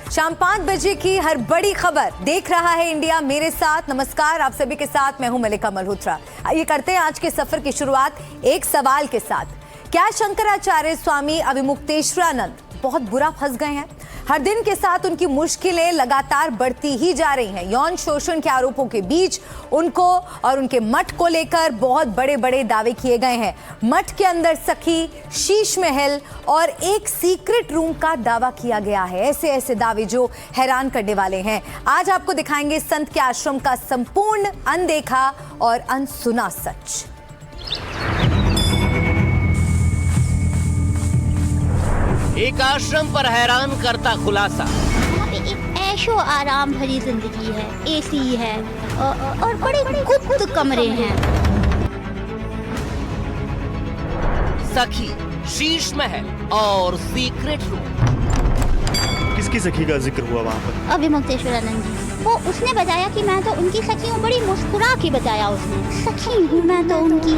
शाम 5 बजे की हर बड़ी खबर देख रहा है इंडिया मेरे साथ। नमस्कार, आप सभी के साथ मैं हूं मलिका मल्होत्रा। आइए करते हैं आज के सफर की शुरुआत एक सवाल के साथ। क्या शंकराचार्य स्वामी अविमुक्तेश्वरानंद बहुत बुरा फंस गए हैं? हर दिन के साथ उनकी मुश्किलें लगातार बढ़ती ही जा रही हैं। यौन शोषण के आरोपों के बीच उनको और उनके मठ को लेकर बहुत बड़े बड़े दावे किए गए हैं। मठ के अंदर सखी, शीश महल और एक सीक्रेट रूम का दावा किया गया है। ऐसे ऐसे दावे जो हैरान करने वाले हैं। आज आपको दिखाएंगे संत के आश्रम का संपूर्ण अनदेखा और अनसुना सच। एक आश्रम पर हैरान करता खुलासा। यहाँ पे एक ऐशो आराम भरी जिंदगी है, एसी है और बड़े गुप्त कमरे हैं। सखी, शीश महल और सीक्रेट रूम। किसकी सखी का जिक्र हुआ वहाँ पर? अविमुक्तेश्वरानंद जी, वो उसने बताया कि मैं तो उनकी सखी हूँ। बड़ी मुस्कुरा के बताया उसने, सखी हूँ मैं तो उनकी।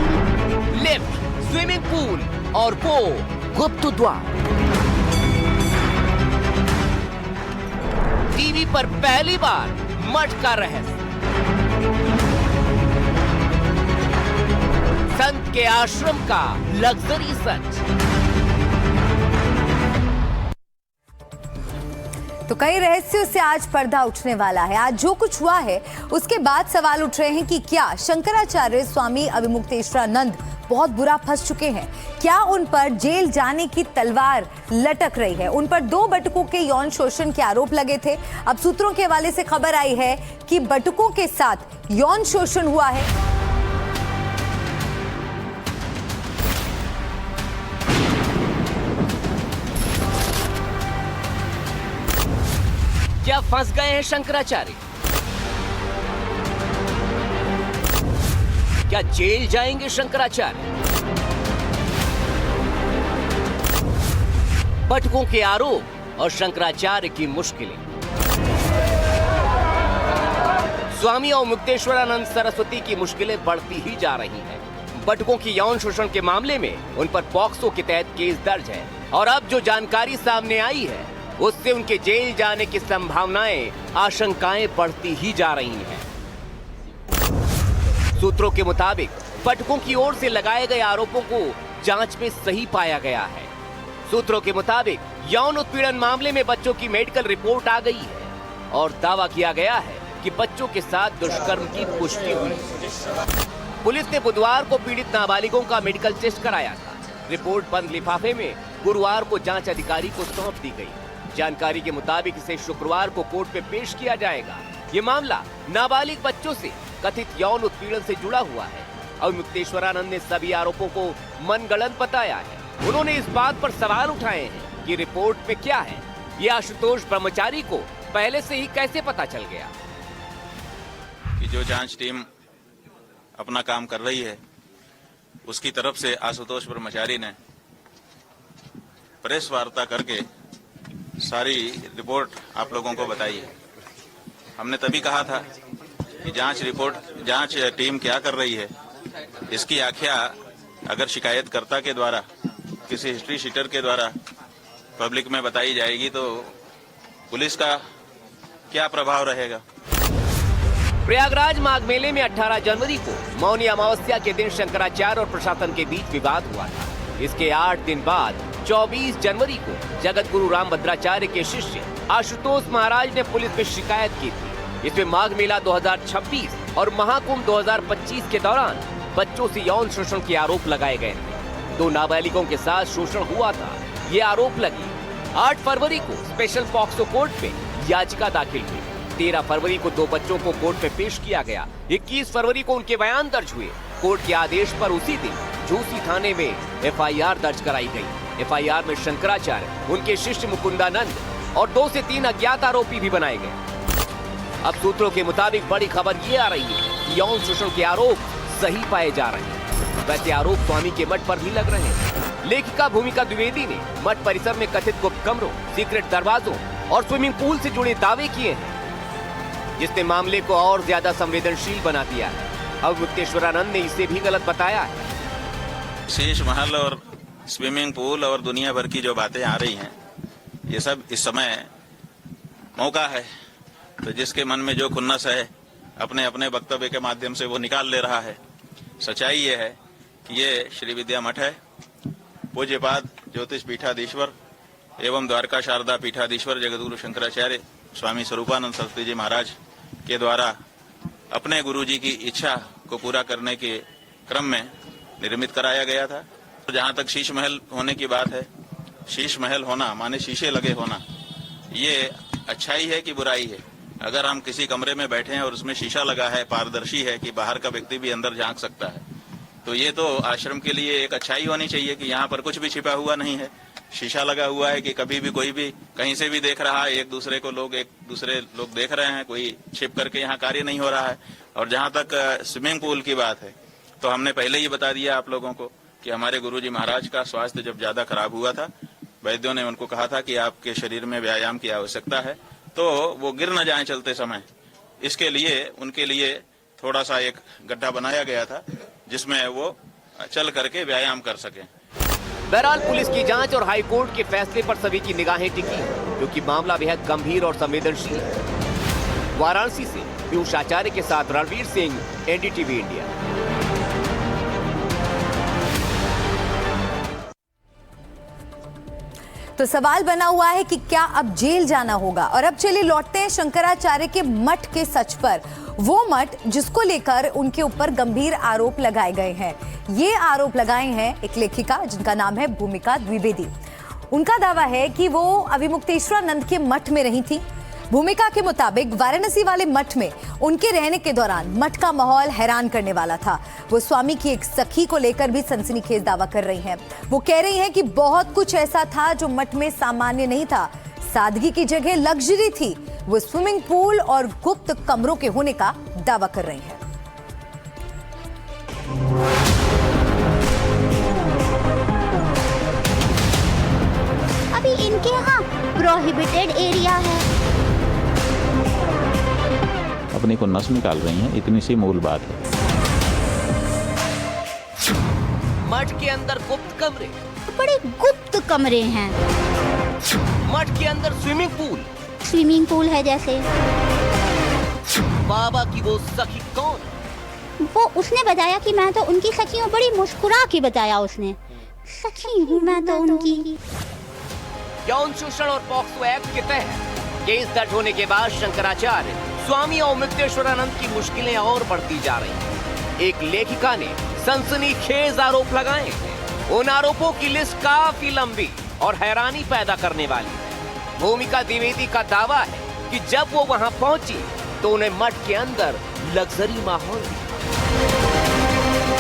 लिफ्ट, स्विमिंग पूल और वो गुप्त द्वार। टीवी पर पहली बार मठ का रहस्य। संत के आश्रम का लग्जरी सच। तो कई रहस्यों से आज पर्दा उठने वाला है। आज जो कुछ हुआ है उसके बाद सवाल उठ रहे हैं कि क्या शंकराचार्य स्वामी अविमुक्तेश्वरानंद बहुत बुरा फंस चुके हैं? क्या उन पर जेल जाने की तलवार लटक रही है? उन पर 2 बटुकों के यौन शोषण के आरोप लगे थे। अब सूत्रों के हवाले से खबर आई है कि बटुकों के साथ यौन शोषण हुआ है। क्या फंस गए हैं शंकराचार्य? क्या जेल जाएंगे शंकराचार्य? बटुकों के आरोप और शंकराचार्य की मुश्किलें। स्वामी और मुक्तेश्वरानंद सरस्वती की मुश्किलें बढ़ती ही जा रही हैं। बटुकों की यौन शोषण के मामले में उन पर पॉक्सो के तहत केस दर्ज है और अब जो जानकारी सामने आई है उससे उनके जेल जाने की संभावनाएं, आशंकाएं बढ़ती ही जा रही हैं। सूत्रों के मुताबिक बटुकों की ओर से लगाए गए आरोपों को जांच में सही पाया गया है। सूत्रों के मुताबिक यौन उत्पीड़न मामले में बच्चों की मेडिकल रिपोर्ट आ गई है और दावा किया गया है कि बच्चों के साथ दुष्कर्म की पुष्टि हुई। पुलिस ने बुधवार को पीड़ित नाबालिगों का मेडिकल टेस्ट कराया था। रिपोर्ट बंद लिफाफे में गुरुवार को जांच अधिकारी को सौंप दी गई। जानकारी के मुताबिक इसे शुक्रवार को कोर्ट में पेश किया जाएगा। ये मामला नाबालिग बच्चों से कथित यौन उत्पीड़न से जुड़ा हुआ है। अविमुक्तेश्वरानंद ने सभी आरोपों को मनगढ़ंत बताया है। उन्होंने इस बात पर सवाल उठाए हैं कि रिपोर्ट में क्या है। ये आशुतोष ब्रह्मचारी को पहले से ही कैसे पता चल गया कि जो जांच टीम अपना काम कर रही है उसकी तरफ से आशुतोष ब्रह्मचारी ने प्रेस वार्ता करके सारी रिपोर्ट आप लोगों को बताई है। हमने तभी कहा था कि जांच टीम क्या कर रही है, इसकी आख्या अगर शिकायतकर्ता के द्वारा, किसी हिस्ट्री शीटर के द्वारा पब्लिक में बताई जाएगी तो पुलिस का क्या प्रभाव रहेगा। प्रयागराज माघ मेले में 18 जनवरी को मौनी अमावस्या के दिन शंकराचार्य और प्रशासन के बीच विवाद हुआ था। इसके 8 दिन बाद 24 जनवरी को जगत गुरु रामभद्राचार्य के शिष्य आशुतोष महाराज ने पुलिस में शिकायत की थी। इसमें माघ मेला 2026 और महाकुंभ 2025 के दौरान बच्चों से यौन शोषण के आरोप लगाए गए थे। 2 नाबालिगों के साथ शोषण हुआ था, ये आरोप लगी। 8 फरवरी को स्पेशल पॉक्सो कोर्ट में याचिका दाखिल हुई। 13 फरवरी को 2 बच्चों को कोर्ट में पेश किया गया। 21 फरवरी को उनके बयान दर्ज हुए। कोर्ट के आदेश पर उसी दिन झूसी थाने में FIR दर्ज कराई गई। FIR में शंकराचार्य, उनके शिष्य मुकुंदानंद और 2 से 3 अज्ञात आरोपी भी बनाए गए। अब सूत्रों के मुताबिक बड़ी खबर ये आ रही है कि यौन शोषण के आरोप सही पाए जा रहे हैं। वैसे आरोप स्वामी के मठ पर भी लग रहे हैं। लेखिका भूमिका द्विवेदी ने मठ परिसर में कथित गुप्त कमरों, सीक्रेट दरवाजों और स्विमिंग पूल से जुड़े दावे किए हैं, जिसने मामले को और ज्यादा संवेदनशील बना दिया है। अब मुक्तेश्वरानंद ने इसे भी गलत बताया है। शीश महल और स्विमिंग पूल और दुनिया भर की जो बातें आ रही हैं, ये सब इस समय मौका है, तो जिसके मन में जो खुन्नस है अपने अपने वक्तव्य के माध्यम से वो निकाल ले रहा है। सच्चाई ये है कि ये श्री विद्या मठ है, पूज्यपाद ज्योतिष पीठाधीश्वर एवं द्वारका शारदा पीठाधीश्वर जगतगुरु शंकराचार्य स्वामी स्वरूपानंद सरस्वती जी महाराज के द्वारा अपने गुरुजी की इच्छा को पूरा करने के क्रम में निर्मित कराया गया था। तो जहाँ तक शीश महल होने की बात है, शीश महल होना माने शीशे लगे होना, ये अच्छाई है कि बुराई है? अगर हम किसी कमरे में बैठे हैं और उसमें शीशा लगा है, पारदर्शी है कि बाहर का व्यक्ति भी अंदर झांक सकता है, तो ये तो आश्रम के लिए एक अच्छाई होनी चाहिए कि यहाँ पर कुछ भी छिपा हुआ नहीं है। शीशा लगा हुआ है कि कभी भी कोई भी कहीं से भी देख रहा है, एक दूसरे लोग देख रहे हैं, कोई छिप करके यहाँ कार्य नहीं हो रहा है। और जहाँ तक स्विमिंग पूल की बात है, तो हमने पहले ही बता दिया आप लोगों को कि हमारे गुरुजी महाराज का स्वास्थ्य जब ज्यादा खराब हुआ था, वैद्यों ने उनको कहा था कि आपके शरीर में व्यायाम की आवश्यकता है, तो वो गिर न जाएं चलते समय। इसके लिए उनके लिए थोड़ा सा एक गड्ढा बनाया गया था जिसमें वो चल करके व्यायाम कर सकें। बहरहाल पुलिस की जांच और हाई कोर्ट के फैसले पर सभी की निगाहें टिकी, क्योंकि मामला बेहद गंभीर और संवेदनशील है। वाराणसी से पीयूष आचार्य के साथ रणवीर सिंह, एनडीटीवी इंडिया। तो सवाल बना हुआ है कि क्या अब जेल जाना होगा। और अब चलिए लौटते हैं शंकराचार्य के मठ के सच पर। वो मठ जिसको लेकर उनके ऊपर गंभीर आरोप लगाए गए हैं। ये आरोप लगाए हैं एक लेखिका जिनका नाम है भूमिका द्विवेदी। उनका दावा है कि वो अभिमुक्तेश्वरानंद के मठ में रही थी। भूमिका के मुताबिक वाराणसी वाले मठ में उनके रहने के दौरान मठ का माहौल हैरान करने वाला था। वो स्वामी की एक सखी को लेकर भी सनसनीखेज दावा कर रही हैं। वो कह रही हैं कि बहुत कुछ ऐसा था जो मठ में सामान्य नहीं था। सादगी की जगह लग्जरी थी। वो स्विमिंग पूल और गुप्त कमरों के होने का दावा कर रही हैं। अभी इनके यहाँ प्रोहिबिटेड एरिया है। अपनी को नस निकाल रही हैं, इतनी सी मूल बात है। मठ के अंदर गुप्त कमरे, बड़े गुप्त कमरे हैं। मठ के अंदर स्विमिंग पूल है जैसे। बाबा की वो सखी कौन? वो उसने बताया कि मैं तो उनकी सखी हूँ, बड़ी मुस्कुरा के बताया उसने, सखी हूँ मैं तो उनकी। यौन शोषण और पॉक्सो एक्ट के तहत केस दर्ज होने के बाद शंकराचार्य, स्वामी अभिमुक्तेश्वरानंद की मुश्किलें और बढ़ती जा रही हैं। एक लेखिका ने सनसनीखेज आरोप लगाए हैं। उन आरोपों की लिस्ट काफी लंबी और हैरानी पैदा करने वाली है। भूमिका द्विवेदी का दावा है कि जब वो वहां पहुंची तो उन्हें मठ के अंदर लग्जरी माहौल दिखा।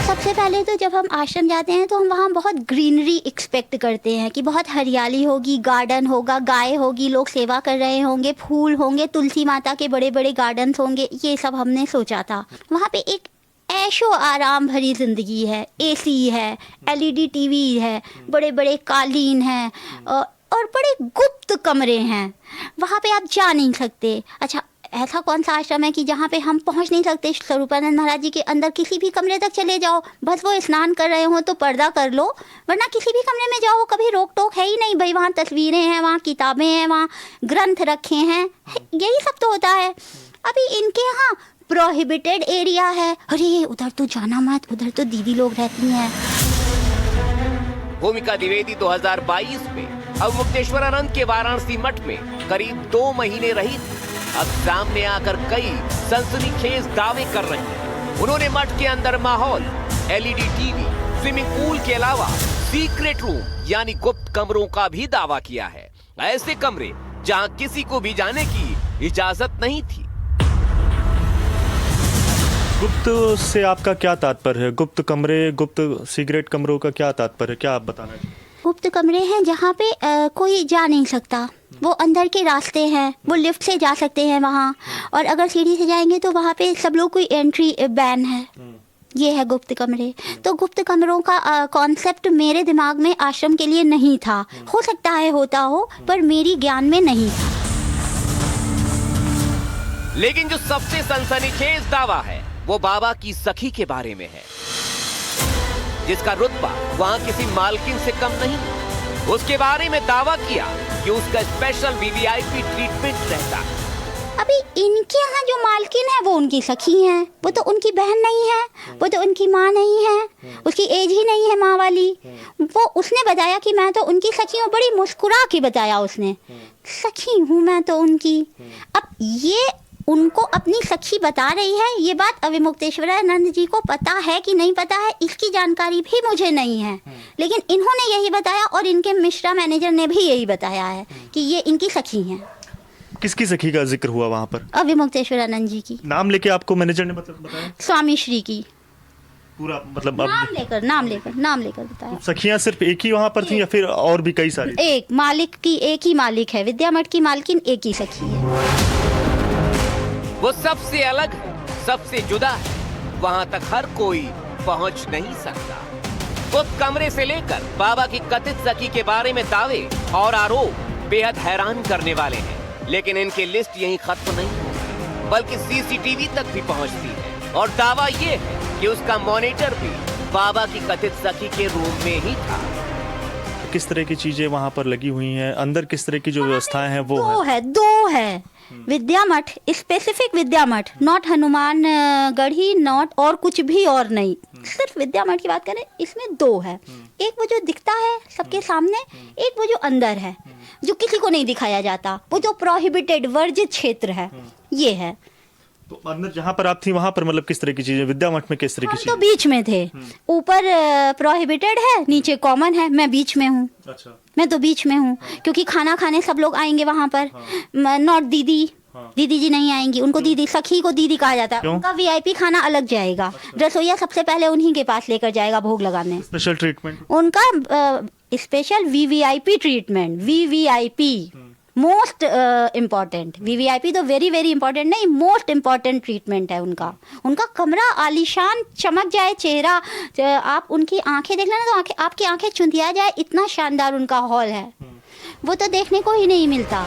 सबसे पहले तो जब हम आश्रम जाते हैं तो हम वहाँ बहुत ग्रीनरी एक्सपेक्ट करते हैं कि बहुत हरियाली होगी, गार्डन होगा, गाय होगी, लोग सेवा कर रहे होंगे, फूल होंगे, तुलसी माता के बड़े बड़े गार्डन्स होंगे। ये सब हमने सोचा था। वहाँ पे एक ऐशो आराम भरी जिंदगी है। एसी है, एलईडी टीवी है, बड़े बड़े कालीन हैं और बड़े गुप्त कमरे हैं। वहाँ पे आप जा नहीं सकते। अच्छा, ऐसा कौन सा आश्रम है कि जहाँ पे हम पहुँच नहीं सकते? स्वरूपानंद महाराज जी के अंदर किसी भी कमरे तक चले जाओ, बस वो स्नान कर रहे हो तो पर्दा कर लो, वरना किसी भी कमरे में जाओ कभी रोक टोक है ही नहीं। भाई वहाँ तस्वीरें हैं, वहाँ किताबें हैं, वहाँ ग्रंथ रखे हैं, यही सब तो होता है। अभी इनके यहाँ प्रोहिबिटेड एरिया है। अरे उधर तो जाना मत, उधर तो दीदी लोग रहती हैं। भूमिका द्विवेदी 2022 में अभिमुक्तेश्वरानंद के वाराणसी मठ में करीब 2 महीने रही। अब सामने आकर कई सनसनीखेज दावे कर रही हैं। उन्होंने मठ के अंदर माहौल, एलईडी टीवी, स्विमिंग पूल के अलावा सीक्रेट रूम यानी गुप्त कमरों का भी दावा किया है। ऐसे कमरे जहां किसी को भी जाने की इजाजत नहीं थी। गुप्त से आपका क्या तात्पर्य है? गुप्त कमरे, गुप्त सीक्रेट कमरों का क्या तात्पर्य है? क्या आप बताना चाहिए? गुप्त कमरे हैं जहाँ पे कोई जा नहीं सकता। वो अंदर के रास्ते हैं, वो लिफ्ट से जा सकते हैं वहाँ, और अगर सीढ़ी से जाएंगे तो वहाँ पे सब लोग कोई एंट्री बैन है। ये है गुप्त कमरे। तो गुप्त कमरों का कॉन्सेप्ट मेरे दिमाग में आश्रम के लिए नहीं था। हो सकता है होता हो, पर मेरी ज्ञान में नहीं था। लेकिन जो सबसे सनसनीखेज दावा है वो बाबा की सखी के बारे में है, जिसका रुतबा वहां किसी मालकिन से कम नहीं। उसके बारे में दावा किया कि कि उसका स्पेशल वीवीआईपी ट्रीटमेंट रहता है। अभी इनके यहाँ जो मालकिन है वो उनकी सखी हैं, वो तो उनकी बहन नहीं है, वो तो उनकी माँ नहीं है, उसकी एज ही नहीं है माँ वाली। वो उसने बताया कि मैं तो उनकी सखी हूँ, बड़ी मुस्कुरा के बताया उसने, सखी हूँ मैं तो उनकी। अब ये उनको अपनी सखी बता रही है, ये बात अविमुक्तेश्वरानंद जी को पता है कि नहीं पता है, इसकी जानकारी भी मुझे नहीं है, लेकिन इन्होंने यही बताया और इनके मिश्रा मैनेजर ने भी यही बताया है कि ये इनकी सखी हैं। किसकी सखी का जिक्र हुआ वहाँ पर? अविमुक्तेश्वरानंद जी की। नाम लेके आपको मैनेजर ने मतलब बताया? स्वामी श्री की। पूरा मतलब नाम लेकर बताया। सखियाँ सिर्फ एक ही वहाँ पर थी या फिर और भी कई सारी? एक मालिक की एक ही मालिक है, विद्या मठ की मालकिन एक ही सखी है। वो सबसे अलग है, सबसे जुदा है, वहां तक हर कोई पहुंच नहीं सकता। गुप्त कमरे से लेकर बाबा की कथित सखी के बारे में दावे और आरोप बेहद हैरान करने वाले हैं, लेकिन इनकी लिस्ट यहीं खत्म नहीं होती, बल्कि सीसीटीवी तक भी पहुंचती है। और दावा ये है कि उसका मॉनिटर भी बाबा की कथित सखी के रूम में ही था। किस तरह की चीजें वहाँ पर लगी हुई हैं, अंदर किस तरह की जो व्यवस्थाएं हैं वो दो है विद्या मठ, स्पेसिफिक विद्या मठ, नॉट हनुमान गढ़ी, नॉट और कुछ भी और नहीं, सिर्फ विद्या मठ की बात करें, इसमें दो है। एक वो जो दिखता है सबके सामने, एक वो जो अंदर है जो किसी को नहीं दिखाया जाता, वो जो प्रोहिबिटेड वर्जित क्षेत्र है, ये है। तो अंदर जहाँ पर आप थी वहाँ पर मतलब किस तरह की चीजें, विद्या मठ में किस तरह की हम चीजें? तो बीच में थे, ऊपर प्रोहिबिटेड है, नीचे कॉमन है, मैं बीच में हूँ। अच्छा। मैं तो बीच में हूँ क्योंकि खाना खाने सब लोग आएंगे वहाँ पर, नॉट दीदी, दीदी जी नहीं आएंगी, उनको दीदी, सखी को दीदी कहा जाता है। उनका वीआईपी खाना अलग जाएगा, रसोईया सबसे पहले उन्हीं के पास लेकर जाएगा भोग लगाने। स्पेशल ट्रीटमेंट उनका special VVIP treatment, VVIP most important, VVIP तो वेरी वेरी इंपॉर्टेंट नहीं, मोस्ट इम्पॉर्टेंट ट्रीटमेंट है उनका। उनका कमरा आलीशान, चमक जाए चेहरा, आप उनकी आंखें देख लेना तो आपकी आंखें चुंधिया जाए, इतना शानदार उनका हॉल है, वो तो देखने को ही नहीं मिलता।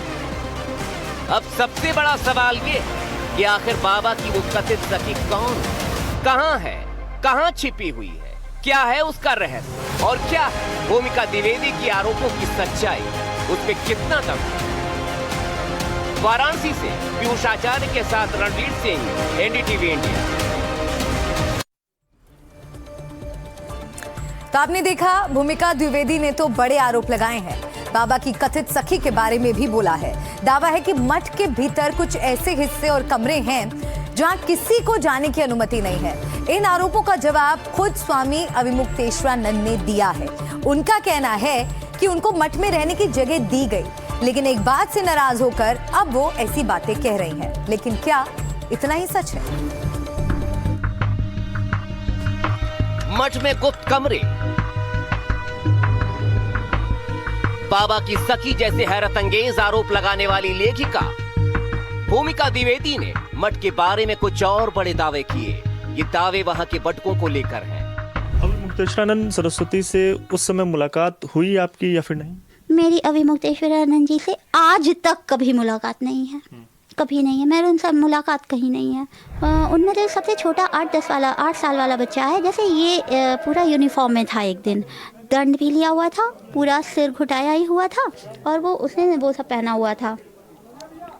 अब सबसे बड़ा सवाल ये है कि आखिर बाबा की वो कथित सखी कौन है, कहाँ है, कहाँ छिपी हुई है, क्या है उसका रहस्य, और क्या है भूमिका द्विवेदी की आरोपों की सच्चाई, उस पे कितना दम है। वाराणसी से पीयूष आचार्य के साथ रणवीर सिंह, एनडीटीवी इंडिया। तो आपने देखा, भूमिका द्विवेदी ने तो बड़े आरोप लगाए हैं, बाबा की कथित सखी के बारे में भी बोला है। दावा है कि मठ के भीतर कुछ ऐसे हिस्से और कमरे हैं जहां किसी को जाने की अनुमति नहीं है। इन आरोपों का जवाब खुद स्वामी अविमुक्तेश्वरानंद ने दिया है। उनका कहना है कि उनको मठ में रहने की जगह दी गई, लेकिन एक बात से नाराज होकर अब वो ऐसी बातें कह रही हैं। लेकिन क्या इतना ही सच है? मठ में गुप्त कमरे, बाबा की सखी जैसे हैरत अंगेज आरोप लगाने वाली लेखिका भूमिका द्विवेदी ने मठ के बारे में कुछ और बड़े दावे किए। ये दावे वहां के बटकों को लेकर हैं। अविमुक्तेश्वरानंद सरस्वती से उस समय मुलाकात हुई आपकी या फिर नहीं? मेरी अविमुक्तेश्वरानंद जी से आज तक कभी मुलाकात नहीं है, कभी नहीं है। मेरे उनसे मुलाकात कहीं नहीं है। उनमें जो सबसे छोटा 8 साल वाला बच्चा है, जैसे ये पूरा यूनिफॉर्म में था, एक दिन दंड भी लिया हुआ था, पूरा सिर घुटाया ही हुआ था, और उसने वो सब पहना हुआ था,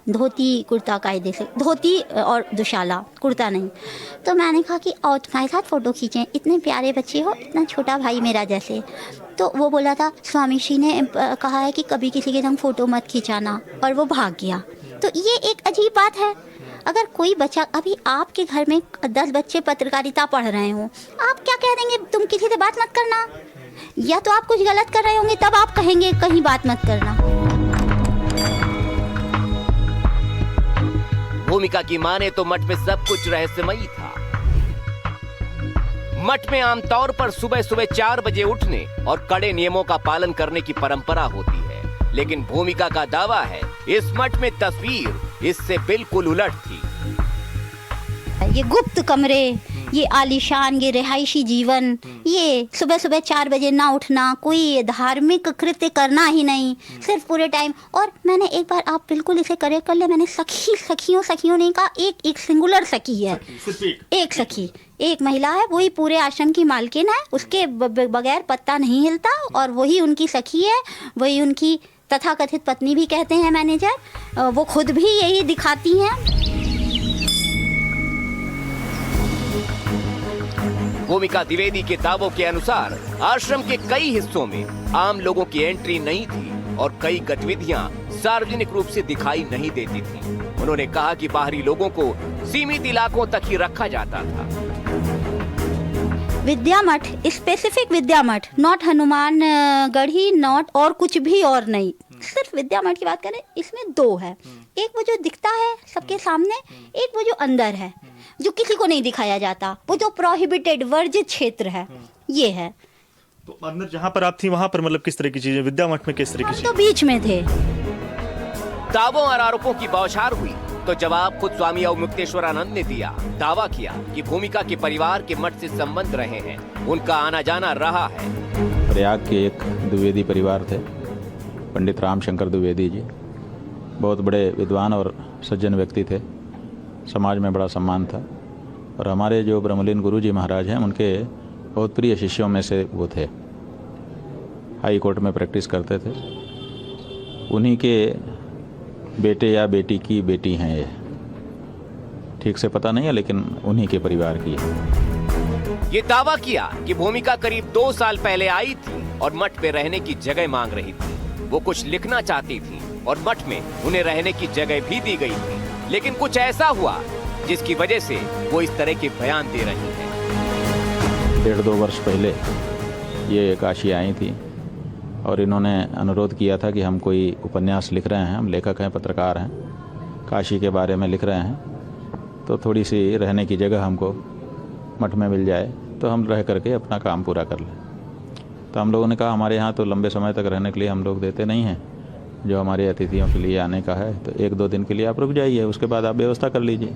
धोती कुर्ता, कायदे से धोती और दुशाला, कुर्ता नहीं। तो मैंने कहा कि और तुम्हारे साथ फ़ोटो खींचें, इतने प्यारे बच्चे हो, इतना छोटा भाई मेरा जैसे। तो वो बोला था स्वामी श्री ने कहा है कि कभी किसी के संग फ़ोटो मत खिंचाना, और वो भाग गया। तो ये एक अजीब बात है। अगर कोई बच्चा, अभी आपके घर में 10 बच्चे पत्रकारिता पढ़ रहे हो, आप क्या कह देंगे, तुम किसी से बात मत करना, या तो आप कुछ गलत कर रहे होंगे तब आप कहेंगे कहीं बात मत करना। भूमिका की माने तो मठ में सब कुछ रहस्यमयी था। मठ में आमतौर पर सुबह सुबह 4 बजे उठने और कड़े नियमों का पालन करने की परंपरा होती है, लेकिन भूमिका का दावा है इस मठ में तस्वीर इससे बिल्कुल उलट थी। ये गुप्त कमरे, ये आलीशान, ये रिहायशी जीवन, ये सुबह सुबह 4 बजे ना उठना, कोई धार्मिक कृत्य करना ही नहीं, सिर्फ पूरे टाइम। और मैंने एक बार, आप बिल्कुल इसे करेक्ट कर ले, मैंने सखियों नहीं कहा, एक सिंगुलर सखी है, एक सखी, एक महिला है, वही पूरे आश्रम की मालकिन है, उसके बगैर पत्ता नहीं हिलता, और वही उनकी सखी है, वही उनकी तथाकथित पत्नी भी कहते हैं मैनेजर, वो खुद भी यही दिखाती हैं। भूमिका द्विवेदी के दावों के अनुसार आश्रम के कई हिस्सों में आम लोगों की एंट्री नहीं थी और कई गतिविधियां सार्वजनिक रूप से दिखाई नहीं देती थी। उन्होंने कहा कि बाहरी लोगों को सीमित इलाकों तक ही रखा जाता था। विद्या मठ, स्पेसिफिक विद्या मठ, नॉट हनुमान गढ़ी, नॉट और कुछ भी और नहीं, सिर्फ विद्या मठ की बात करें, इसमें 2 है। एक वो जो दिखता है सबके सामने, एक वो जो अंदर है, जो किसी को नहीं दिखाया जाता, वो जो प्रोहिबिटेड वर्जित क्षेत्र है, ये है। तो अंदर जहाँ पर आप थी वहाँ पर मतलब किस तरह की चीजें, विद्या मठ में किस तरह की हम तो बीच में थे। दावों और आरोपों की बौछार हुई तो जवाब खुद स्वामी अवमुक्तेश्वरानंद ने दिया। दावा किया कि भूमिका के परिवार के मठ से संबंध रहे हैं, उनका आना जाना रहा है। प्रयाग के एक द्विवेदी परिवार थे, पंडित रामशंकर द्विवेदी जी। बहुत बड़े विद्वान और सज्जन व्यक्ति थे, समाज में बड़ा सम्मान था और हमारे जो ब्रह्मलीन गुरु जी महाराज हैं उनके बहुत प्रिय शिष्यों में से वो थे। हाई कोर्ट में प्रैक्टिस करते थे। उन्हीं के बेटे या बेटी की बेटी हैं ये, ठीक से पता नहीं है लेकिन उन्हीं के परिवार की है। ये दावा किया कि भूमिका करीब 2 साल पहले आई थी और मठ में रहने की जगह मांग रही थी। वो कुछ लिखना चाहती थी और मठ में उन्हें रहने की जगह भी दी गई थी, लेकिन कुछ ऐसा हुआ जिसकी वजह से वो इस तरह के बयान दे रही हैं। 1.5-2 वर्ष पहले ये काशी आई थी और इन्होंने अनुरोध किया था कि हम कोई उपन्यास लिख रहे हैं, हम लेखक हैं, पत्रकार हैं, काशी के बारे में लिख रहे हैं, तो थोड़ी सी रहने की जगह हमको मठ में मिल जाए तो हम रह करके अपना काम पूरा कर लें। तो हम लोगों ने कहा हमारे यहाँ तो लंबे समय तक रहने के लिए हम लोग देते नहीं हैं, जो हमारे अतिथियों के लिए आने का है तो 1-2 दिन के लिए आप रुक जाइए, उसके बाद आप व्यवस्था कर लीजिए।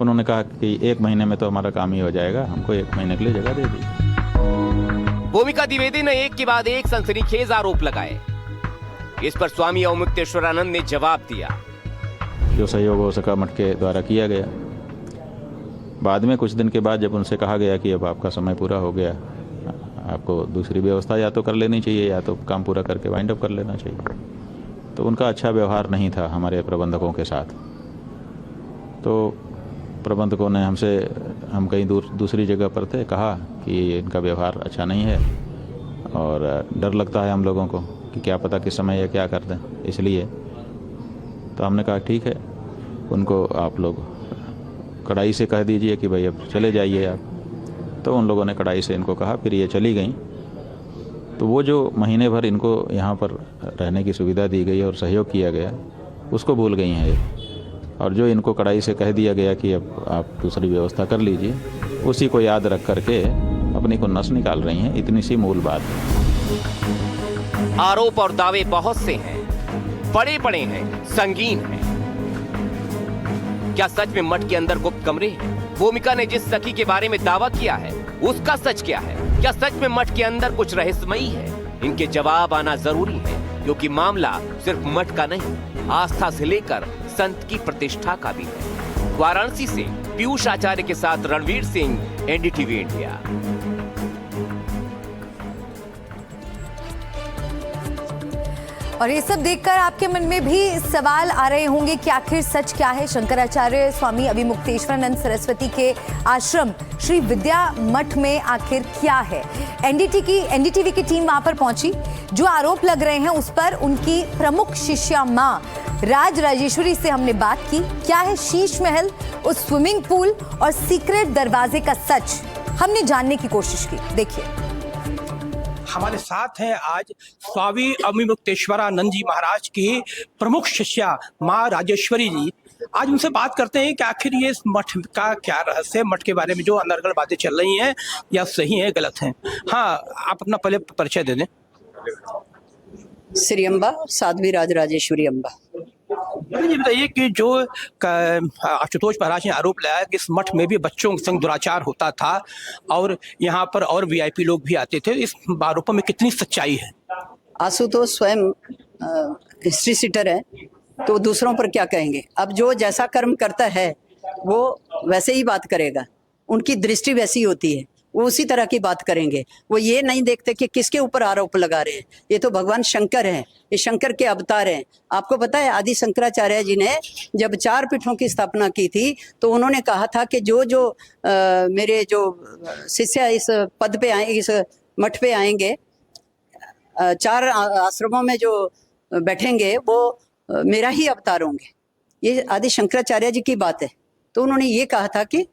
उन्होंने कहा कि 1 महीने में तो हमारा काम ही हो जाएगा, हमको 1 महीने के लिए जगह दे दी। भूमिका द्विवेदी ने एक के बाद एक सनसनीखेज आरोप लगाए। इस पर स्वामी अवमुक्तेश्वरानंद ने जवाब दिया। जो सहयोग हो सका मठ के द्वारा किया गया। बाद में कुछ दिन के बाद जब उनसे कहा गया कि अब आपका समय पूरा हो गया, आपको दूसरी व्यवस्था या तो कर लेनी चाहिए या तो काम पूरा करके वाइंड अप कर लेना चाहिए, तो उनका अच्छा व्यवहार नहीं था हमारे प्रबंधकों के साथ। तो प्रबंधकों ने हमसे, हम कहीं दूसरी जगह पर थे, कहा कि इनका व्यवहार अच्छा नहीं है और डर लगता है हम लोगों को कि क्या पता किस समय ये क्या कर दें, इसलिए तो हमने कहा ठीक है, उनको आप लोग कड़ाई से कह दीजिए कि भाई अब चले जाइए आप। तो उन लोगों ने कड़ाई से इनको कहा, फिर ये चली गई। तो वो जो महीने भर इनको यहाँ पर रहने की सुविधा दी गई और सहयोग किया गया, उसको भूल गई हैं ये। और जो इनको कड़ाई से कह दिया गया कि अब आप दूसरी व्यवस्था कर लीजिए, उसी को याद रख करके अपनी को नस निकाल रही हैं। इतनी सी मूल बात है। आरोप और दावे बहुत से हैं, बड़े बड़े हैं, संगीन हैं। क्या सच में मठ के अंदर गुप्त कमरे हैं? भूमिका ने जिस सखी के बारे में दावा किया है उसका सच क्या है? क्या सच में मठ के अंदर कुछ रहस्यमयी है? इनके जवाब आना जरूरी है, क्योंकि मामला सिर्फ मठ का नहीं, आस्था से लेकर संत की प्रतिष्ठा का भी है। वाराणसी से पीयूष आचार्य के साथ रणवीर सिंह, एनडीटीवी इंडिया। और ये सब देखकर आपके मन में भी सवाल आ रहे होंगे कि आखिर सच क्या है? शंकराचार्य स्वामी अभिमुक्तेश्वरानंद सरस्वती के आश्रम श्री विद्या मठ में आखिर क्या है? एनडीटीवी की टीम वहां पर पहुंची। जो आरोप लग रहे हैं उस पर उनकी प्रमुख शिष्या मां राज राजेश्वरी से हमने बात की। क्या है शीश महल, उस स्विमिंग पूल और सीक्रेट दरवाजे का सच, हमने जानने की कोशिश की। देखिए, हमारे साथ हैं आज स्वामी अभिमुक्तेश्वरानंद जी महाराज की प्रमुख शिष्या माँ राजेश्वरी जी। आज उनसे बात करते हैं कि आखिर ये मठ का क्या रहस्य है, मठ के बारे में जो अनर्गल बातें चल रही हैं या सही है गलत हैं। हाँ, आप अपना पहले परिचय दे दें। श्री अम्बा, साध्वी राज राजेश्वरी अम्बा। ये बताइए कि जो आशुतोष महाराज ने आरोप लगाया कि इस मठ में भी बच्चों के संग दुराचार होता था और यहाँ पर और वीआईपी लोग भी आते थे, इस आरोपों में कितनी सच्चाई है? आशुतोष स्वयं हिस्ट्री सीटर है, तो दूसरों पर क्या कहेंगे। अब जो जैसा कर्म करता है वो वैसे ही बात करेगा, उनकी दृष्टि वैसी होती है। वो उसी तरह की बात करेंगे। वो ये नहीं देखते कि किसके ऊपर आरोप लगा रहे हैं। ये तो भगवान शंकर हैं, ये शंकर के अवतार हैं। आपको पता है आदि शंकराचार्य जी ने जब 4 पीठों की स्थापना की थी तो उन्होंने कहा था कि जो मेरे जो शिष्य इस पद पे आए, इस मठ पे आएंगे, 4 आश्रमों में जो बैठेंगे वो मेरा ही अवतार होंगे। ये आदि शंकराचार्य जी की बात है। तो उन्होंने ये कहा था कि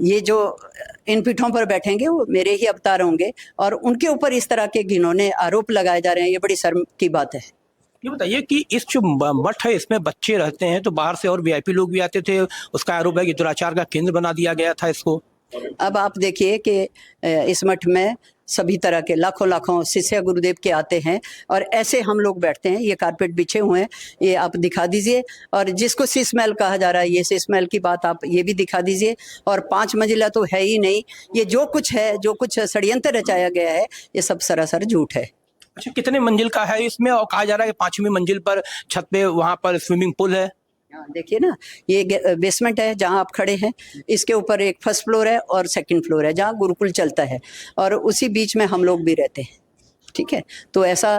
ये जो इन पीठों पर बैठेंगे वो मेरे ही अवतार होंगे, और उनके ऊपर इस तरह के घिनौने आरोप लगाए जा रहे हैं, ये बड़ी शर्म की बात है। ये बताइए कि इस जो मठ है इसमें बच्चे रहते हैं, तो बाहर से और वीआईपी लोग भी आते थे, उसका आरोप है कि दुराचार का केंद्र बना दिया गया था इसको। अब आप देखिए कि इस मठ में सभी तरह के लाखों शिष्य गुरुदेव के आते हैं, और ऐसे हम लोग बैठते हैं। ये कारपेट बिछे हुए हैं, ये आप दिखा दीजिए। और जिसको शीश महल कहा जा रहा है, ये शीश महल की बात आप ये भी दिखा दीजिए। और 5 मंजिला तो है ही नहीं। ये जो कुछ है, जो कुछ षड्यंत्र रचाया गया है, ये सब सरासर झूठ है। अच्छा, कितने मंजिल का है इसमें? और कहा जा रहा है कि 5वीं मंजिल पर छत पे वहां पर स्विमिंग पूल है। देखिए ना, ये बेसमेंट है जहां आप खड़े हैं, इसके ऊपर एक फर्स्ट फ्लोर है और सेकंड फ्लोर है जहां गुरुकुल चलता है, और उसी बीच में हम लोग भी रहते हैं। ठीक है, तो ऐसा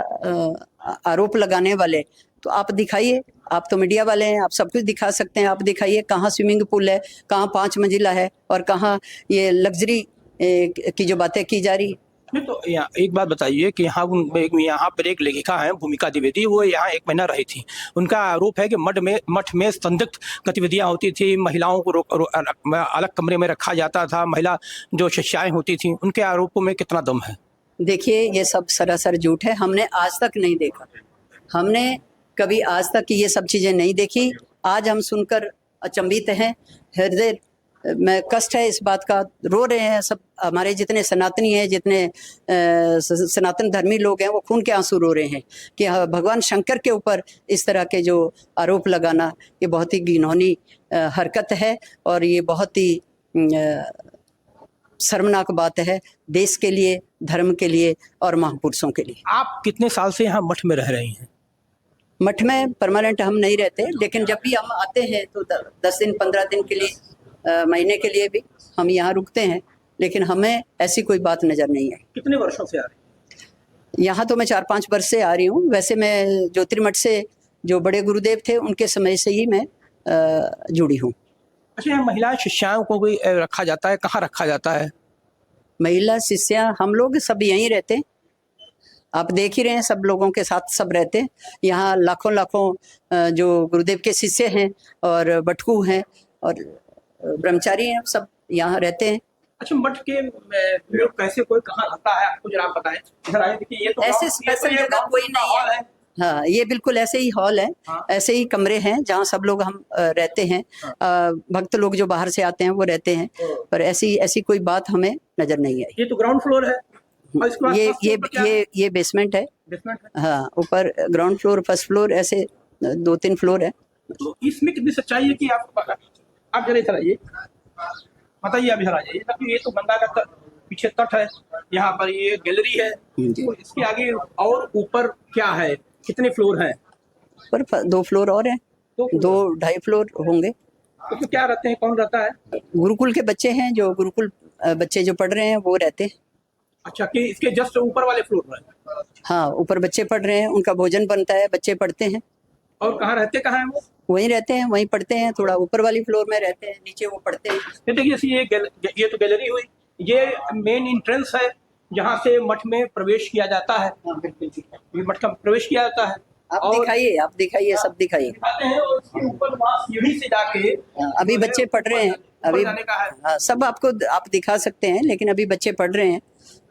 आरोप लगाने वाले तो आप दिखाइए। आप तो मीडिया वाले हैं, आप सब कुछ दिखा सकते हैं। आप दिखाइए कहाँ स्विमिंग पूल है, कहाँ 5 मंजिला है, और कहाँ ये लग्जरी की जो बातें की जा रही। नहीं तो एक बात बताइए कि यहाँ पर एक लेखिका है भूमिका द्विवेदी, वो यहाँ 1 महीना रही थी। उनका आरोप है कि मठ में संदिग्ध गतिविधियाँ होती थी, महिलाओं को अलग कमरे में रखा जाता था, महिला जो शिष्याएं होती थी, उनके आरोपों में कितना दम है? देखिए, ये सब सरासर झूठ है। हमने आज तक नहीं देखा, हमने कभी आज तक ये सब चीज़ें नहीं देखी। आज हम सुनकर अचंभित हैं, हृदय में कष्ट है इस बात का, रो रहे हैं सब। हमारे जितने सनातनी हैं, जितने सनातन धर्मी लोग हैं, वो खून के आंसू रो रहे हैं कि भगवान शंकर के ऊपर इस तरह के जो आरोप लगाना, ये बहुत ही घिनौनी हरकत है, और ये बहुत ही शर्मनाक बात है देश के लिए, धर्म के लिए और महापुरुषों के लिए। आप कितने साल से यहाँ मठ में रह रही हैं? मठ में परमानेंट हम नहीं रहते, लेकिन जब भी हम आते हैं तो 10 दिन 15 दिन के लिए, महीने के लिए भी हम यहाँ रुकते हैं, लेकिन हमें ऐसी कोई बात नज़र नहीं है। कितने वर्षों से आ रही हैं? यहाँ तो मैं 4-5 वर्ष से आ रही हूँ। वैसे मैं ज्योतिर्मठ से जो बड़े गुरुदेव थे उनके समय से ही मैं जुड़ी हूँ। अच्छा, यहाँ महिला शिष्याओं को भी रखा जाता है, कहाँ रखा जाता है? महिला शिष्या हम लोग सब यहीं रहते हैं, आप देख ही रहे हैं, सब लोगों के साथ सब रहते हैं। यहाँ लाखों जो गुरुदेव के शिष्य हैं और बटकू हैं और ब्रह्मचारी हैं, सब यहाँ रहते हैं। अच्छा, मठ के लोग कैसे, कोई कहाँ रहता है, आपको जरा आप बताएं। इधर आइए, देखिए ये तो ऐसे स्पेशल जगह कोई नहीं है। हाँ, ये बिल्कुल ऐसे ही हॉल है। हाँ। ऐसे ही कमरे हैं जहाँ सब लोग हम रहते हैं। भक्त लोग जो बाहर से आते हैं वो रहते हैं, पर ऐसी कोई बात हमें नजर नहीं आई। ये तो ग्राउंड फ्लोर है, और इसके बाद ये बेसमेंट है। बेसमेंट है। हाँ, ऊपर ग्राउंड फ्लोर, फर्स्ट फ्लोर, ऐसे 2-3 फ्लोर है। तो इसमें कितनी सच्चाई है कि आप जरा इधर आइए, बताइए। आप इधर आ जाइए। ये तो गंगा का पीछे तट है, यहाँ पर ये गैलरी है, तो इसके आगे और ऊपर क्या है, कितने फ्लोर हैं? पर 2 फ्लोर और हैं, 2-2.5 फ्लोर होंगे। तो क्या रहते हैं, कौन रहता है? गुरुकुल के बच्चे हैं, जो गुरुकुल बच्चे जो पढ़ रहे हैं वो रहते हैं। अच्छा, कि इसके जस्ट ऊपर वाले फ्लोर पर? हाँ, ऊपर बच्चे पढ़ रहे हैं, उनका भोजन बनता है, बच्चे पढ़ते हैं। और कहाँ रहते, कहाँ है वो? वहीं रहते हैं, वहीं पढ़ते हैं। थोड़ा ऊपर वाली फ्लोर में रहते हैं, नीचे वो पढ़ते हैं। ये देखिए, ये तो गैलरी हुई, ये मेन एंट्रेंस है जहाँ से मठ में प्रवेश किया जाता है। ये मठ का प्रवेश किया जाता है। आप दिखाइए, सब दिखाइए। और उसके ऊपर वहाँ सीढ़ी से जाके अभी बच्चे पढ़ रहे हैं, अभी हाँ, सब आपको आप दिखा सकते हैं, लेकिन अभी बच्चे पढ़ रहे हैं,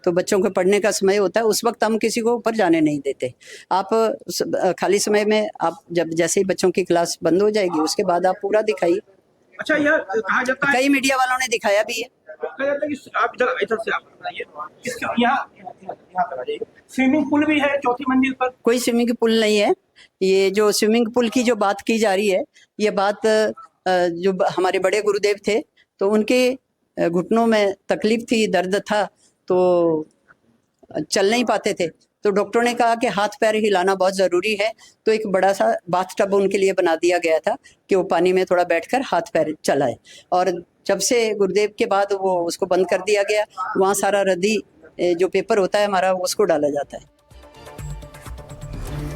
तो बच्चों को पढ़ने का समय होता है, उस वक्त हम किसी को ऊपर जाने नहीं देते। आप खाली समय में आप जब जैसे ही बच्चों की क्लास बंद हो जाएगी उसके बाद आप पूरा दिखाइए। अच्छा, यह कहा जाता है, कई मीडिया वालों ने दिखाया भी है। कहा जाता है कि आप इधर से आप बताइए, इसके यहाँ पर आ जाइए। स्विमिंग पूल भी है 4थी मंजिल पर? कोई स्विमिंग पूल नहीं है। ये जो स्विमिंग पूल की जो बात की जा रही है, ये बात जो हमारे बड़े गुरुदेव थे, तो उनके घुटनों में तकलीफ थी, दर्द था, तो चल नहीं पाते थे। तो डॉक्टरों ने कहा कि हाथ पैर हिलाना बहुत ज़रूरी है, तो एक बड़ा सा बाथ टब उनके लिए बना दिया गया था कि वो पानी में थोड़ा बैठकर हाथ पैर चलाए। और जब से गुरुदेव के बाद वो उसको बंद कर दिया गया, वहाँ सारा रद्दी जो पेपर होता है हमारा उसको डाला जाता है।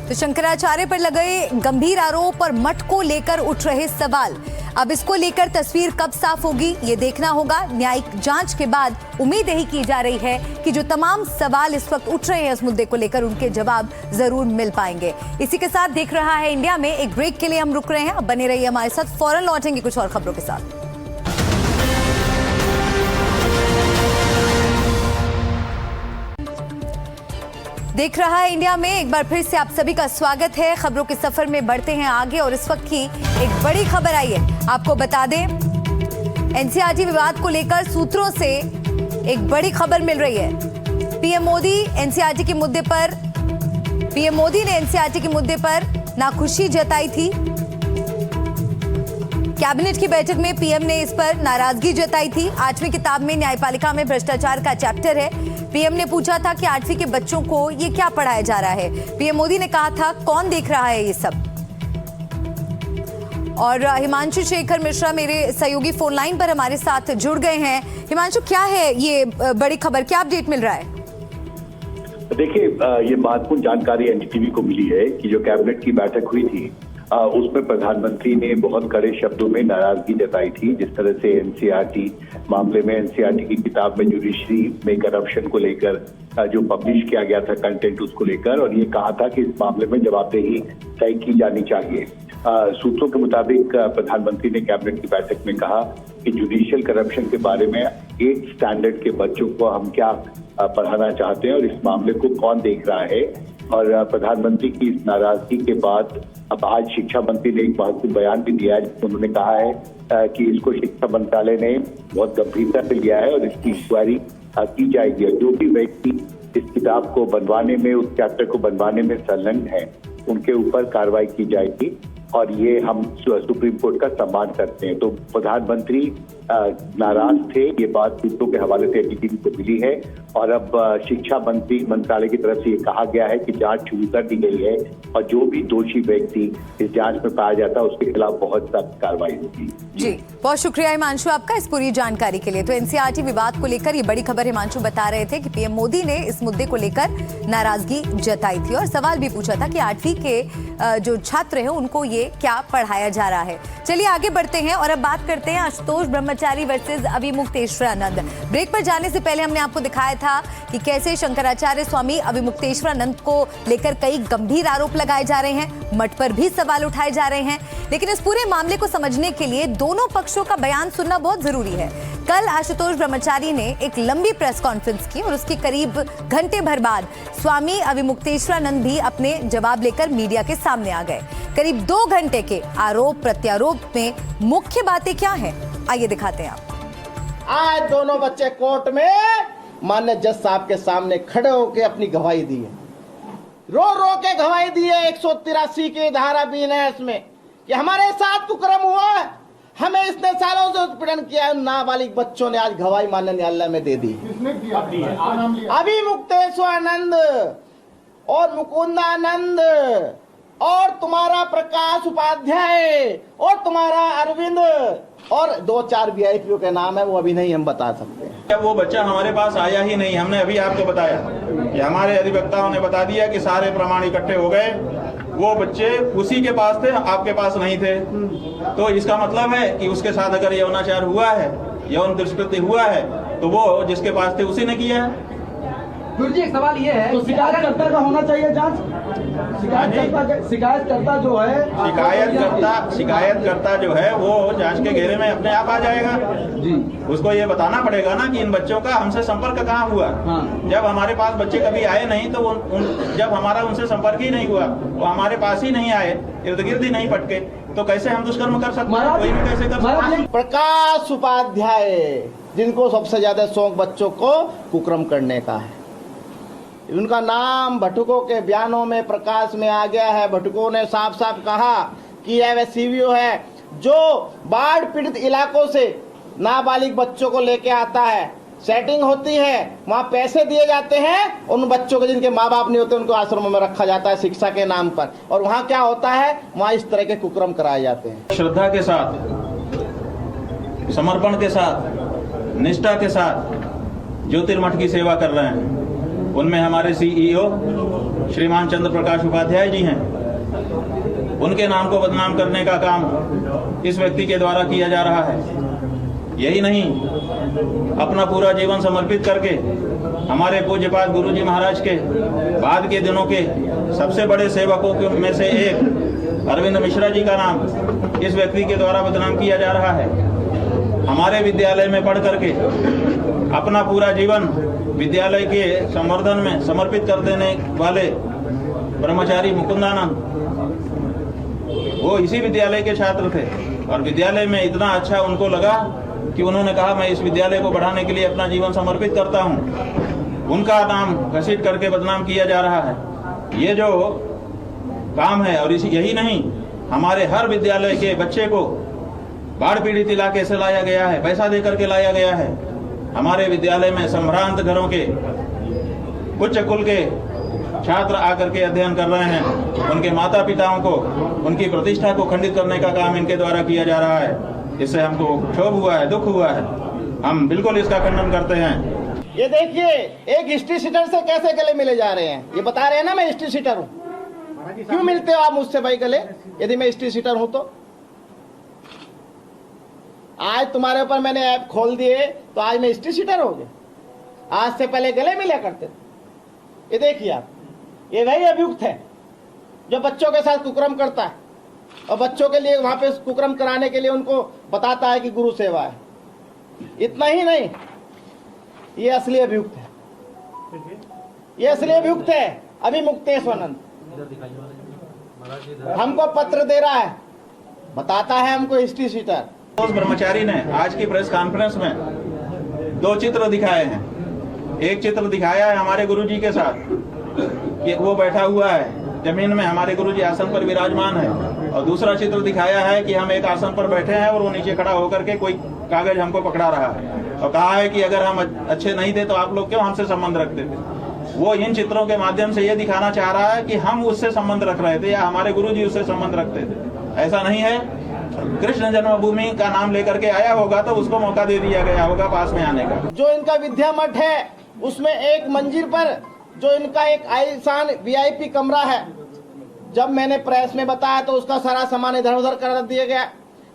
तो शंकराचार्य पर लगे गंभीर आरोप और मठ को लेकर उठ रहे सवाल, अब इसको लेकर तस्वीर कब साफ होगी ये देखना होगा। न्यायिक जांच के बाद उम्मीद यही की जा रही है कि जो तमाम सवाल इस वक्त उठ रहे हैं इस मुद्दे को लेकर उनके जवाब जरूर मिल पाएंगे। इसी के साथ देख रहा है इंडिया में, एक ब्रेक के लिए हम रुक रहे हैं, अब बने रहिए हमारे साथ, फौरन लौटेंगे कुछ और खबरों के साथ। देख रहा है इंडिया में, एक बार फिर से आप सभी का स्वागत है। खबरों के सफर में बढ़ते हैं आगे और इस वक्त की एक बड़ी खबर आई है, आपको बता दें एनसीईआरटी विवाद को लेकर सूत्रों से एक बड़ी खबर मिल रही है। पीएम मोदी ने एनसीईआरटी के मुद्दे पर नाखुशी जताई थी। कैबिनेट की बैठक में पीएम ने इस पर नाराजगी जताई थी। 8वीं किताब में न्यायपालिका में भ्रष्टाचार का चैप्टर है। पीएम ने पूछा था कि 8वीं के बच्चों को ये क्या पढ़ाया जा रहा है। पीएम मोदी ने कहा था कौन देख रहा है ये सब। और हिमांशु शेखर मिश्रा मेरे सहयोगी फोन लाइन पर हमारे साथ जुड़ गए हैं। हिमांशु, क्या है ये बड़ी खबर, क्या अपडेट मिल रहा है? देखिए, ये महत्वपूर्ण जानकारी एनडीटीवी को मिली है कि जो कैबिनेट की बैठक हुई थी उसमें प्रधानमंत्री ने बहुत कड़े शब्दों में नाराजगी जताई थी। जिस तरह से एनसीईआरटी मामले में, एनसीईआरटी की किताब में जुडिशरी में करप्शन को लेकर जो पब्लिश किया गया था कंटेंट, उसको लेकर, और ये कहा था कि इस मामले में जवाबदेही तय की जानी चाहिए। सूत्रों के मुताबिक प्रधानमंत्री ने कैबिनेट की बैठक में कहा कि जुडिशियल करप्शन के बारे में 8th स्टैंडर्ड के बच्चों को हम क्या पढ़ाना चाहते हैं और इस मामले को कौन देख रहा है। और प्रधानमंत्री की इस नाराजगी के बाद अब आज शिक्षा मंत्री ने एक महत्वपूर्ण बयान भी दिया है, जिसमें उन्होंने कहा है कि इसको शिक्षा मंत्रालय ने बहुत गंभीरता से लिया है और इसकी इंक्वायरी की जाएगी। जो भी व्यक्ति इस किताब को बनवाने में, उस चैप्टर को बनवाने में संलग्न है, उनके ऊपर कार्रवाई की जाएगी और ये हम सुप्रीम कोर्ट का सम्मान करते हैं। तो प्रधानमंत्री नाराज थे, ये बात सूत्रों के हवाले से एनडीटीवी को मिली है और अब शिक्षा मंत्रालय की तरफ से ये कहा गया है कि जांच शुरू कर दी गई है और जो भी दोषी व्यक्ति इस जांच में पाया जाता है उसके खिलाफ बहुत सख्त कार्रवाई होगी। जी, बहुत शुक्रिया हिमांशु आपका इस पूरी जानकारी के लिए। तो एनसीईआरटी विवाद को लेकर ये बड़ी खबर हिमांशु बता रहे थे कि पीएम मोदी ने इस मुद्दे को लेकर नाराजगी जताई थी और सवाल भी पूछा था कि 8वीं के जो छात्र हैं उनको ये क्या पढ़ाया जा रहा है। चलिए आगे बढ़ते हैं और अब बात करते हैं आशुतोष ब्रह्मचारी वर्सेस अभिमुक्तेश्वरानंद। ब्रेक पर जाने से पहले हमने आपको दिखाया था कि कैसे शंकराचार्य स्वामी अभिमुक्तेश्वरानंद को लेकर कई गंभीर आरोप लगाए जा रहे हैं, मठ पर भी सवाल उठाए जा रहे हैं। लेकिन इस पूरे मामले को समझने के लिए दोनों पक्षों का बयान सुनना बहुत जरूरी है। कल आशुतोष ब्रह्मचारी ने एक लंबी प्रेस कॉन्फ्रेंस की और उसके करीब घंटे भर बाद स्वामी अभिमुक्तेश्वरानंद भी अपने जवाब लेकर मीडिया के सामने आ गए। करीब 2 घंटे के आरोप प्रत्यारोप में मुख्य बातें क्या हैं, आइए दिखाते हैं आप। आज दोनों बच्चे कोर्ट में माननीय जज साहब के सामने खड़े होकर अपनी गवाही दी है, रो रो के गवाही दी है 183 की धारा बीएनएस में कि हमारे साथ कुकर्म हुआ है, हमें इतने सालों से उत्पीड़न किया है। नाबालिग बच्चों ने आज गवाही माननीय न्यायालय में दे दी। अभिमुक्तेश्वरानंद और मुकुंदानंद और तुम्हारा प्रकाश उपाध्याय और तुम्हारा अरविंद और 2-4 वीआईपीओ के नाम है, वो अभी नहीं हम बता सकते। जब वो बच्चा हमारे पास आया ही नहीं, हमने अभी आपको बताया कि हमारे अधिवक्ताओं ने बता दिया कि सारे प्रमाण इकट्ठे हो गए, वो बच्चे उसी के पास थे, आपके पास नहीं थे। तो इसका मतलब है कि उसके साथ अगर यौनाचार हुआ है, यौन दुष्कृत्य हुआ है, तो वो जिसके पास थे उसी ने किया है। गुरु जी, एक सवाल ये है, तो शिकायतकर्ता का होना चाहिए जांच। शिकायतकर्ता जो है, शिकायतकर्ता जो है वो जांच के घेरे में अपने आप आ जाएगा जी। उसको ये बताना पड़ेगा ना कि इन बच्चों का हमसे संपर्क कहाँ हुआ। हाँ। जब हमारे पास बच्चे कभी आए नहीं तो जब हमारा उनसे संपर्क ही नहीं हुआ, वो हमारे पास ही नहीं आए, इर्द गिर्द ही नहीं पटके, तो कैसे हम दुष्कर्म कर सकते हैं? कोई भी कैसे कर सकता है? प्रकाश उपाध्याय, जिनको सबसे ज्यादा शौक बच्चों को कुकर्म करने का है, उनका नाम भटुकों के बयानों में प्रकाश में आ गया है। भटुकों ने साफ साफ कहा कि यह वह सीवीओ है जो बाढ़ पीड़ित इलाकों से नाबालिग बच्चों को लेके आता है, सेटिंग होती है, वहाँ पैसे दिए जाते हैं, उन बच्चों के जिनके माँ बाप नहीं होते उनको आश्रमों में रखा जाता है शिक्षा के नाम पर, और वहाँ क्या होता है, वहाँ इस तरह के कुकर्म कराए जाते हैं। श्रद्धा के साथ समर्पण के साथ, निष्ठा के साथ ज्योतिर्मठ की सेवा कर रहे हैं। उनमें हमारे सीईओ श्रीमान चंद्र प्रकाश उपाध्याय जी हैं। उनके नाम को बदनाम करने का काम इस व्यक्ति के द्वारा किया जा रहा है। यही नहीं, अपना पूरा जीवन समर्पित करके हमारे पूज्यपाद गुरुजी महाराज के बाद के दिनों के सबसे बड़े सेवकों में से एक अरविंद मिश्रा जी का नाम इस व्यक्ति के द्वारा बदनाम किया जा रहा है। हमारे विद्यालय में पढ़ करके अपना पूरा जीवन विद्यालय के संवर्धन में समर्पित कर देने वाले ब्रह्मचारी मुकुंदानंद, वो इसी विद्यालय के छात्र थे और विद्यालय में इतना अच्छा उनको लगा कि उन्होंने कहा मैं इस विद्यालय को बढ़ाने के लिए अपना जीवन समर्पित करता हूं। उनका नाम घसीट करके बदनाम किया जा रहा है। ये जो काम है, और यही नहीं, हमारे हर विद्यालय के बच्चे को बाढ़ पीड़ित इलाके से लाया गया है, पैसा देकर के लाया गया है। हमारे विद्यालय में संभ्रांत घरों के उच्च कुल के छात्र आकर के अध्ययन कर रहे हैं। उनके माता पिताओं को, उनकी प्रतिष्ठा को खंडित करने का काम इनके द्वारा किया जा रहा है। इससे हमको क्षोभ हुआ है, दुख हुआ है। हम बिल्कुल इसका खंडन करते हैं। ये देखिए, एक हिस्ट्री सीटर से कैसे गले मिले जा रहे हैं। ये बता रहे हैं ना मैं हिस्ट्री सीटर हूँ। क्यों मिलते हो आप मुझसे भाई गले, यदि मैं हिस्ट्री सीटर हूँ तो? आज तुम्हारे ऊपर मैंने ऐप खोल दिए तो आज मैं हिस्ट्री सीटर हो गया। आज से पहले गले मिला करते थे। ये देखिए आप, ये वही अभियुक्त है जो बच्चों के साथ कुकर्म करता है और बच्चों के लिए वहां पे कुकर्म कराने के लिए उनको बताता है कि गुरु सेवा है। इतना ही नहीं, ये असली अभियुक्त है। ये असली अभियुक्त है अभिमुक्तेश्वरानंद। हमको पत्र दे रहा है, बताता है हमको हिस्ट्री सीटर। उस ब्रह्मचारी ने आज की प्रेस कॉन्फ्रेंस में 2 चित्र दिखाए हैं। एक चित्र दिखाया है हमारे गुरुजी के साथ कि वो बैठा हुआ है जमीन में, हमारे गुरुजी आसन पर विराजमान है, और दूसरा चित्र दिखाया है कि हम एक आसन पर बैठे हैं और वो नीचे खड़ा होकर के कोई कागज हमको पकड़ा रहा है और कहा है कि अगर हम अच्छे नहीं थे तो आप लोग क्यों हमसे संबंध रखते थे। वो इन चित्रों के माध्यम से ये दिखाना चाह रहा है कि हम उससे संबंध रख रहे थे या हमारे गुरुजी उससे संबंध रखते थे। ऐसा नहीं है। कृष्ण जन्मभूमि का नाम लेकर के आया होगा तो उसको मौका दे दिया गया होगा पास में आने का। जो इनका विद्या मठ है उसमें एक मंजिल पर जो इनका एक आलीशान वीआईपी कमरा है, जब मैंने प्रेस में बताया तो उसका सारा सामान इधर उधर कर दिया गया।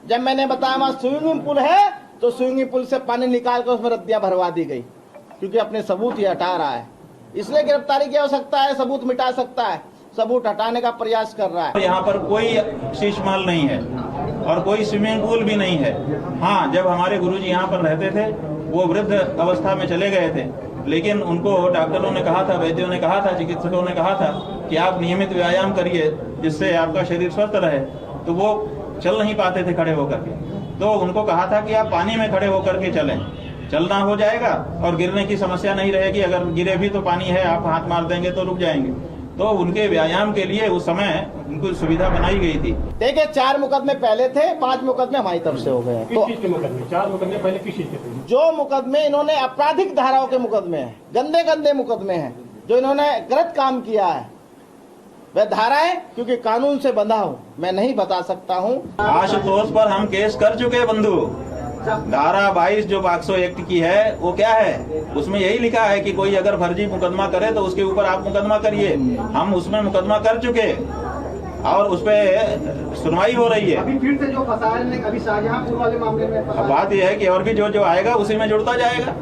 जब मैंने बताया वहाँ स्विमिंग पूल है तो स्विमिंग पूल से पानी निकाल कर उसमें रद्दियां भरवा दी गई, क्योंकि अपने सबूत ये हटा रहा है। इसलिए गिरफ्तारी की आवश्यकता है, सबूत मिटा सकता है, सबूत हटाने का प्रयास कर रहा है। यहाँ पर कोई शीश माल नहीं है और कोई स्विमिंग पूल भी नहीं है। हाँ, जब हमारे गुरुजी यहाँ पर रहते थे वो वृद्ध अवस्था में चले गए थे, लेकिन उनको डॉक्टरों ने कहा था, वैद्यों ने कहा था, चिकित्सकों ने कहा था कि आप नियमित व्यायाम करिए जिससे आपका शरीर स्वस्थ रहे। तो वो चल नहीं पाते थे खड़े होकर के, तो उनको कहा था कि आप पानी में खड़े होकर के चलें, चलना हो जाएगा और गिरने की समस्या नहीं रहेगी। अगर गिरे भी तो पानी है, आप हाथ मार देंगे तो रुक जाएंगे। तो उनके व्यायाम के लिए उस समय उनको सुविधा बनाई गई थी। देखिए, 4 मुकदमे पहले थे, 5 मुकदमे हमारी तरफ से हो गए। तो 4 मुकदमे पहले किस चीज के थे? जो मुकदमे इन्होंने आपराधिक धाराओं के मुकदमे हैं, गंदे गंदे मुकदमे हैं, जो इन्होंने गलत काम किया है, वह धाराएं, क्योंकि कानून से बंधा हूँ, मैं नहीं बता सकता हूँ। आशुतोष पर हम केस कर चुके हैं बंधु। धारा 22 जो पॉक्सो एक्ट की है वो क्या है, उसमें यही लिखा है कि कोई अगर फर्जी मुकदमा करे तो उसके ऊपर आप मुकदमा करिए। हम उसमें मुकदमा कर चुके और उस पर सुनवाई हो रही है। अभी फिर से जो फसाया ने, अभी शाहजहांपुर वाले मामले में अब बात यह है कि और भी जो आएगा उसी में जुड़ता जाएगा।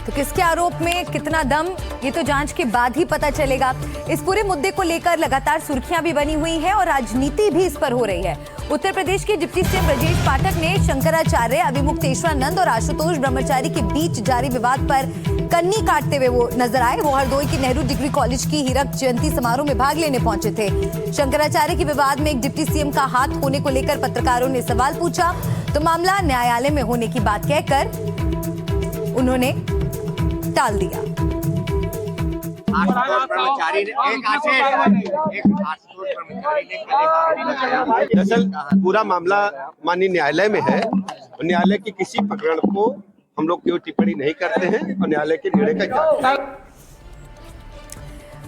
तो किसके आरोप में कितना दम, ये तो जांच के बाद ही पता चलेगा। इस पूरे मुद्दे को लेकर लगातार सुर्खियां भी बनी हुई हैं और राजनीति भी इस पर हो रही है। उत्तर प्रदेश के डिप्टी सीएम ब्रजेश पाठक ने शंकराचार्य, अभिमुक्तेश्वरानंद और आशुतोष ब्रह्मचारी के बीच जारी विवाद पर कन्नी काटते हुए वो नजर आए। वो हरदोई के नेहरू डिग्री कॉलेज की हीरक जयंती समारोह में भाग लेने पहुंचे थे। शंकराचार्य के विवाद में एक डिप्टी सीएम का हाथ होने को लेकर पत्रकारों ने सवाल पूछा तो मामला न्यायालय में होने की बात कहकर उन्होंने टाल दिया। दरअसल पूरा मामला माननीय न्यायालय में है और न्यायालय की किसी प्रकरण को हम लोग कोई टिप्पणी नहीं करते हैं और न्यायालय के निर्णय का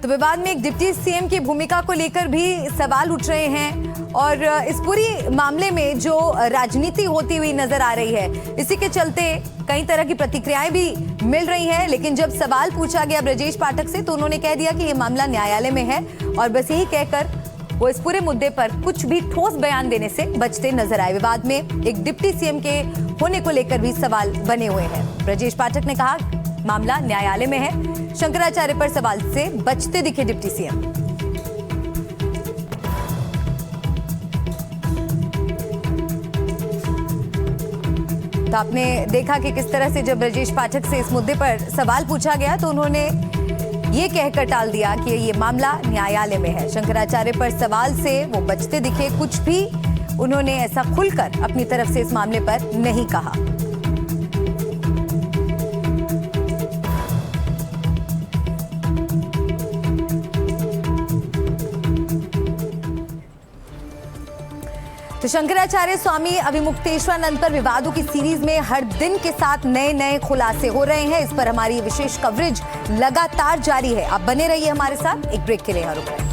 तो विवाद में एक डिप्टी सीएम की भूमिका को लेकर भी सवाल उठ रहे हैं और इस पूरी मामले में जो राजनीति होती हुई नजर आ रही है, इसी के चलते कई तरह की प्रतिक्रियाएं भी मिल रही हैं। लेकिन जब सवाल पूछा गया ब्रजेश पाठक से तो उन्होंने कह दिया कि ये मामला न्यायालय में है और बस यही कहकर वो इस पूरे मुद्दे पर कुछ भी ठोस बयान देने से बचते नजर आए। विवाद में एक डिप्टी सीएम के होने को लेकर भी सवाल बने हुए हैं। ब्रजेश पाठक ने कहा मामला न्यायालय में है, शंकराचार्य पर सवाल से बचते दिखे डिप्टी सीएम। तो आपने देखा कि किस तरह से जब ब्रजेश पाठक से इस मुद्दे पर सवाल पूछा गया तो उन्होंने ये कहकर टाल दिया कि ये मामला न्यायालय में है। शंकराचार्य पर सवाल से वो बचते दिखे, कुछ भी उन्होंने ऐसा खुलकर अपनी तरफ से इस मामले पर नहीं कहा। तो शंकराचार्य स्वामी अभिमुक्तेश्वरानंद पर विवादों की सीरीज में हर दिन के साथ नए नए खुलासे हो रहे हैं। इस पर हमारी विशेष कवरेज लगातार जारी है। आप बने रहिए हमारे साथ। एक ब्रेक के लिए यहाँ रुक रहे हैं।